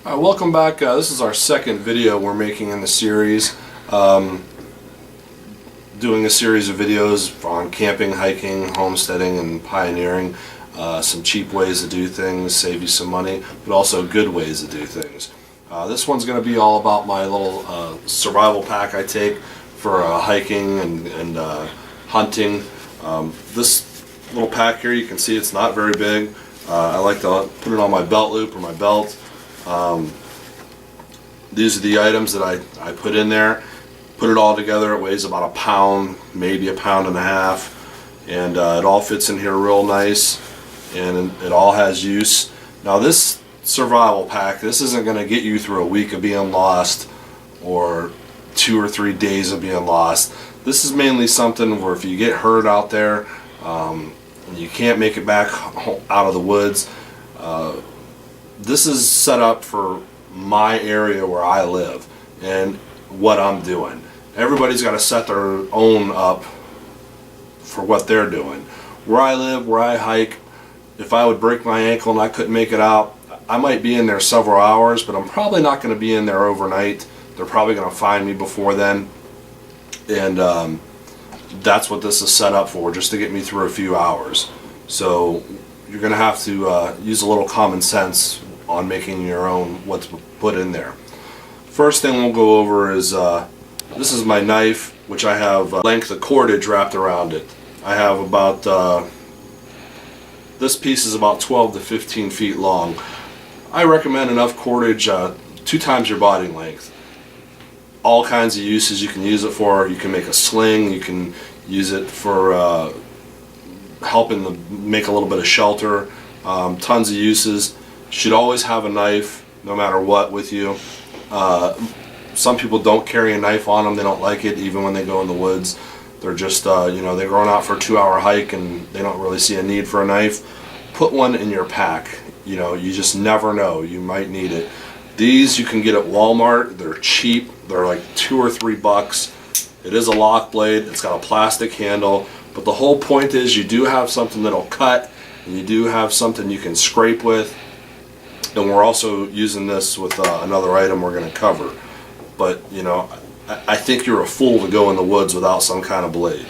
Welcome back. This is our second video we're making in the series. Doing a series of videos on camping, hiking, homesteading, and pioneering. Some cheap ways to do things, save you some money, but also good ways to do things. This one's going to be all about my little survival pack I take for hiking and hunting. This little pack here, you can see it's not very big. I like to put it on my belt loop or my belt. These are the items that I put in there. Put it all together, it weighs about a pound, maybe a pound and a half, and it all fits in here real nice, and it all has use. Now this survival pack, this isn't going to get you through a week of being lost or 2 or 3 days of being lost. This is mainly something where if you get hurt out there and you can't make it back out of the woods, this is set up for my area where I live and what I'm doing. Everybody's got to set their own up for what they're doing. Where I live, where I hike, if I would break my ankle and I couldn't make it out, I might be in there several hours, but I'm probably not going to be in there overnight. They're probably going to find me before then, and that's what this is set up for, just to get me through a few hours. So you're going to have to use a little common sense on making your own what's put in there. First thing we'll go over is this is my knife, which I have length of cordage wrapped around it. I have about this piece is about 12 to 15 feet long. I recommend enough cordage 2 times your body length. All kinds of uses you can use it for. You can make a sling, you can use it for helping to make a little bit of shelter. Tons of uses. Should always have a knife no matter what with you. Some people don't carry a knife on them. They don't like it even when they go in the woods. They're just you know, they're going out for a 2-hour hike and they don't really see a need for a knife. Put one in your pack. You know, you just never know, you might need it. These you can get at Walmart. They're cheap. They're like $2 or $3. It is a lock blade. It's got a plastic handle, but the whole point is you do have something that'll cut, and you do have something you can scrape with. And we're also using this with another item we're going to cover. But, you know, I think you're a fool to go in the woods without some kind of blade.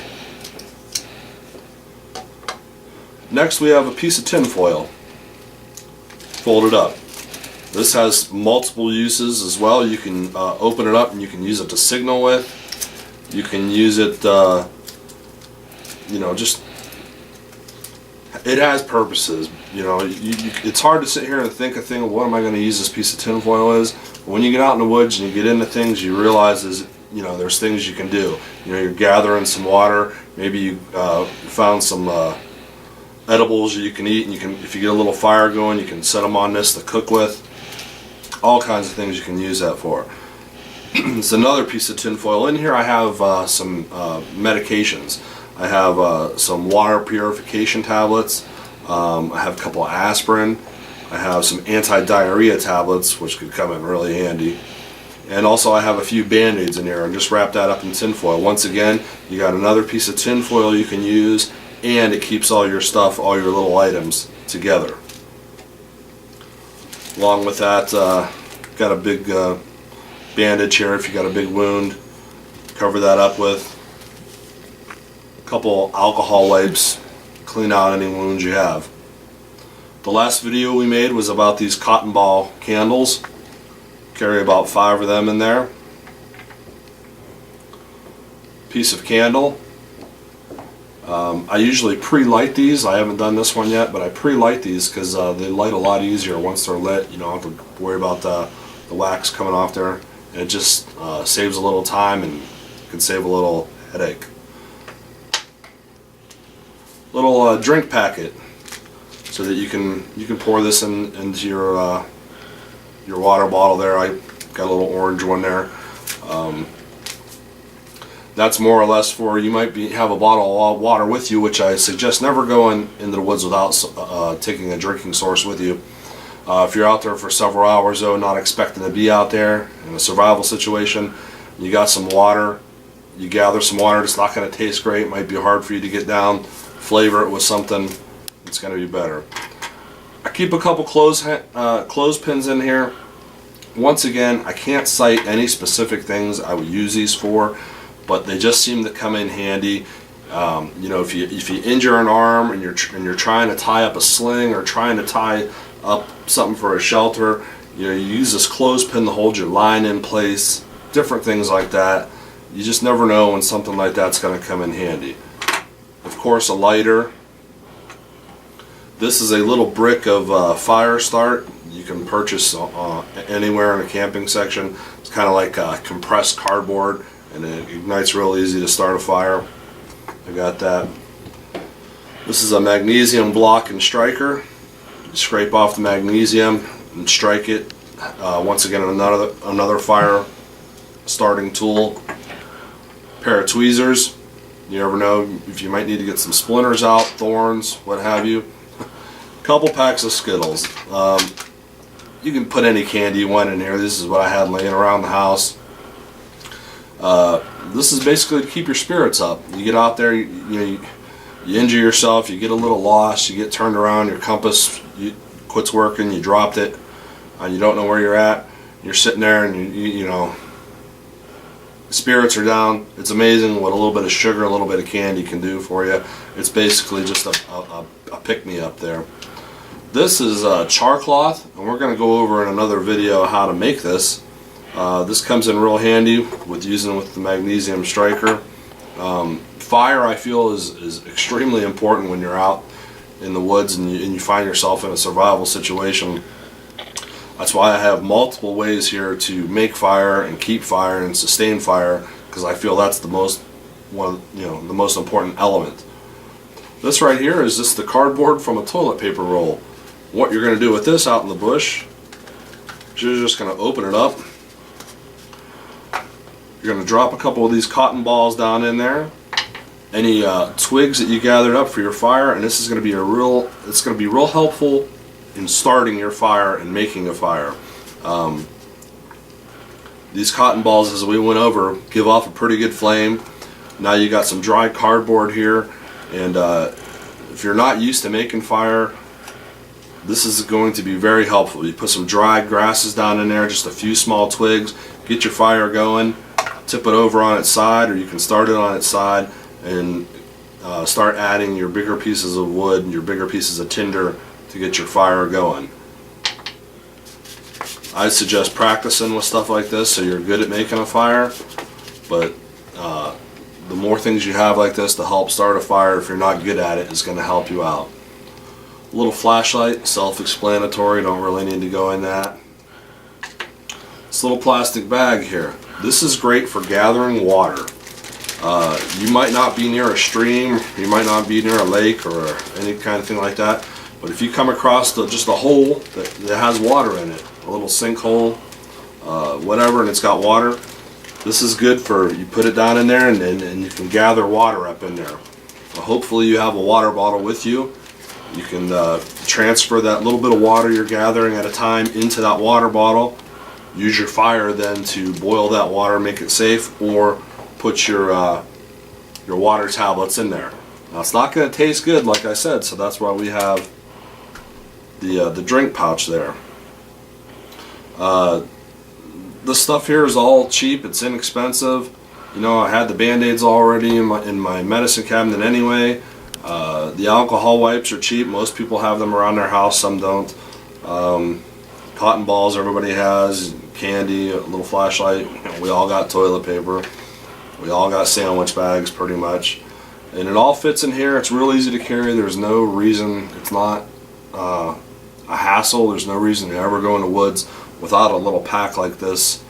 Next we have a piece of tin foil. Folded up. This has multiple uses as well. You can open it up and you can use it to signal with. You can use it, you know, just... It has purposes, you know. It's hard to sit here and think of thing. What am I going to use this piece of tin foil as? But when you get out in the woods and you get into things, you realize you know, there's things you can do. You know, you're gathering some water. Maybe you found some edibles you can eat, and you can, if you get a little fire going, you can set them on this to cook with. All kinds of things you can use that for. It's another piece of tin foil. In here I have some medications. I have some water purification tablets. I have a couple of aspirin. I have some anti-diarrhea tablets, which could come in really handy. And also I have a few band-aids in here, and just wrap that up in tin foil. Once again, you got another piece of tin foil you can use, and it keeps all your stuff, all your little items together. Along with that, got a big bandage here if you got a big wound. Cover that up with a couple alcohol wipes. Clean out any wounds you have. The last video we made was about these cotton ball candles. Carry about 5 of them in there. Piece of candle. I usually pre-light these. I haven't done this one yet, but I pre-light these because they light a lot easier once they're lit. You don't have to worry about the wax coming off there. And it just saves a little time and can save a little headache. Little drink packet, so that you can pour this into your water bottle there. I got a little orange one there. That's more or less for, you might have a bottle of water with you, which I suggest never going into the woods without taking a drinking source with you. If you're out there for several hours though, not expecting to be out there in a survival situation, you got some water, you gather some water. It's not going to taste great, it might be hard for you to get down. Flavor it with something, it's going to be better. I keep a couple clothespins in here. Once again, I can't cite any specific things I would use these for, but they just seem to come in handy. You know, if you injure an arm and you're trying to tie up a sling or trying to tie up something for a shelter, you know, you use this clothespin to hold your line in place, different things like that. You just never know when something like that's going to come in handy. Of course, a lighter. This is a little brick of fire start. You can purchase anywhere in a camping section. It's kind of like compressed cardboard, and it ignites real easy to start a fire. I got that. This is a magnesium block and striker. You scrape off the magnesium and strike it. Once again, another fire starting tool. Pair of tweezers. You never know if you might need to get some splinters out, thorns, what have you. Couple packs of Skittles. You can put any candy you want in here. This is what I had laying around the house. This is basically to keep your spirits up. You get out there, you injure yourself, you get a little lost, you get turned around, your compass quits working, you dropped it, you don't know where you're at. You're sitting there and you know, spirits are down. It's amazing what a little bit of sugar, a little bit of candy can do for you. It's basically just a pick-me-up there. This is char cloth, and we're going to go over in another video how to make this. This comes in real handy with using with the magnesium striker. Fire, I feel, is extremely important when you're out in the woods and you find yourself in a survival situation. That's why I have multiple ways here to make fire and keep fire and sustain fire, because I feel that's the most the most important element. This right here is just the cardboard from a toilet paper roll. What you're going to do with this out in the bush, you're just going to open it up. You're going to drop a couple of these cotton balls down in there. Any twigs that you gathered up for your fire, and this is going to be it's going to be real helpful in starting your fire and making a fire. These cotton balls, as we went over, give off a pretty good flame. Now you got some dry cardboard here, and if you're not used to making fire, this is going to be very helpful. You put some dried grasses down in there, just a few small twigs, get your fire going, tip it over on its side, or you can start it on its side and start adding your bigger pieces of wood and your bigger pieces of tinder to get your fire going. I suggest practicing with stuff like this so you're good at making a fire, but the more things you have like this to help start a fire, if you're not good at it, is going to help you out. A little flashlight, self-explanatory, don't really need to go in that. This little plastic bag here, this is great for gathering water. You might not be near a stream, you might not be near a lake or any kind of thing like that, but if you come across just a hole that has water in it, a little sinkhole, whatever, and it's got water, this is good for, you put it down in there and you can gather water up in there. Hopefully you have a water bottle with you. You can transfer that little bit of water you're gathering at a time into that water bottle. Use your fire then to boil that water, make it safe, or put your water tablets in there. Now it's not going to taste good, like I said, so that's why we have the drink pouch there. This stuff here is all cheap. It's inexpensive. You know, I had the Band-Aids already in my medicine cabinet anyway. The alcohol wipes are cheap. Most people have them around their house, some don't. Cotton balls everybody has, candy, a little flashlight. You know, we all got toilet paper. We all got sandwich bags pretty much. And it all fits in here. It's real easy to carry. There's no reason, it's not a hassle. There's no reason to ever go in the woods without a little pack like this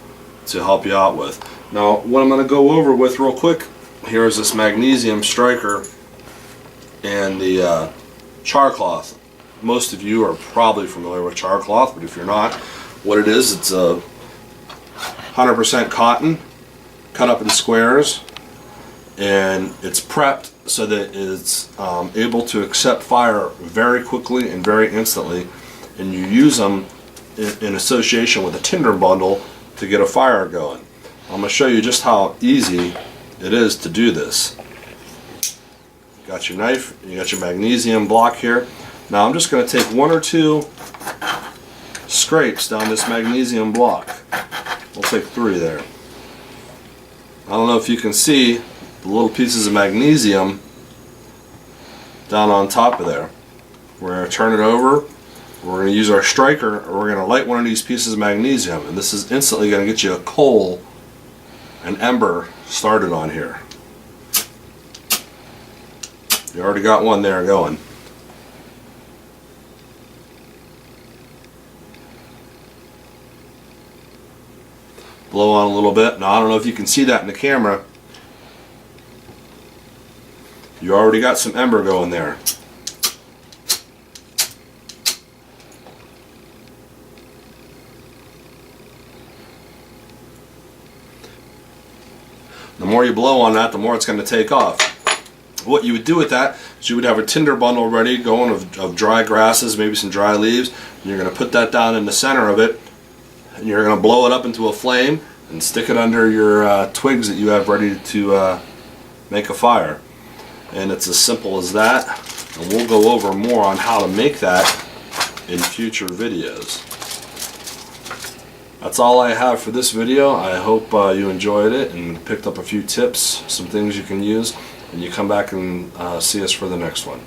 to help you out with. Now, what I'm going to go over with real quick here is this magnesium striker and the char cloth. Most of you are probably familiar with char cloth, but if you're not, what it is, it's a 100% cotton cut up in squares, and it's prepped so that it's able to accept fire very quickly and very instantly, and you use them in association with a tinder bundle to get a fire going. I'm going to show you just how easy it is to do this. You got your knife, you got your magnesium block here. Now I'm just going to take one or two scrapes down this magnesium block. We'll take 3 there. I don't know if you can see the little pieces of magnesium down on top of there. We're going to turn it over. We're going to use our striker, and we're going to light one of these pieces of magnesium, and this is instantly going to get you a coal, an ember started on here. You already got one there going. Blow on a little bit. Now I don't know if you can see that in the camera. You already got some ember going there. The more you blow on that, the more it's going to take off. What you would do with that is you would have a tinder bundle ready going of dry grasses, maybe some dry leaves, and you're going to put that down in the center of it, and you're going to blow it up into a flame and stick it under your twigs that you have ready to make a fire. And it's as simple as that, and we'll go over more on how to make that in future videos. That's all I have for this video. I hope you enjoyed it and picked up a few tips, some things you can use, and you come back and see us for the next one.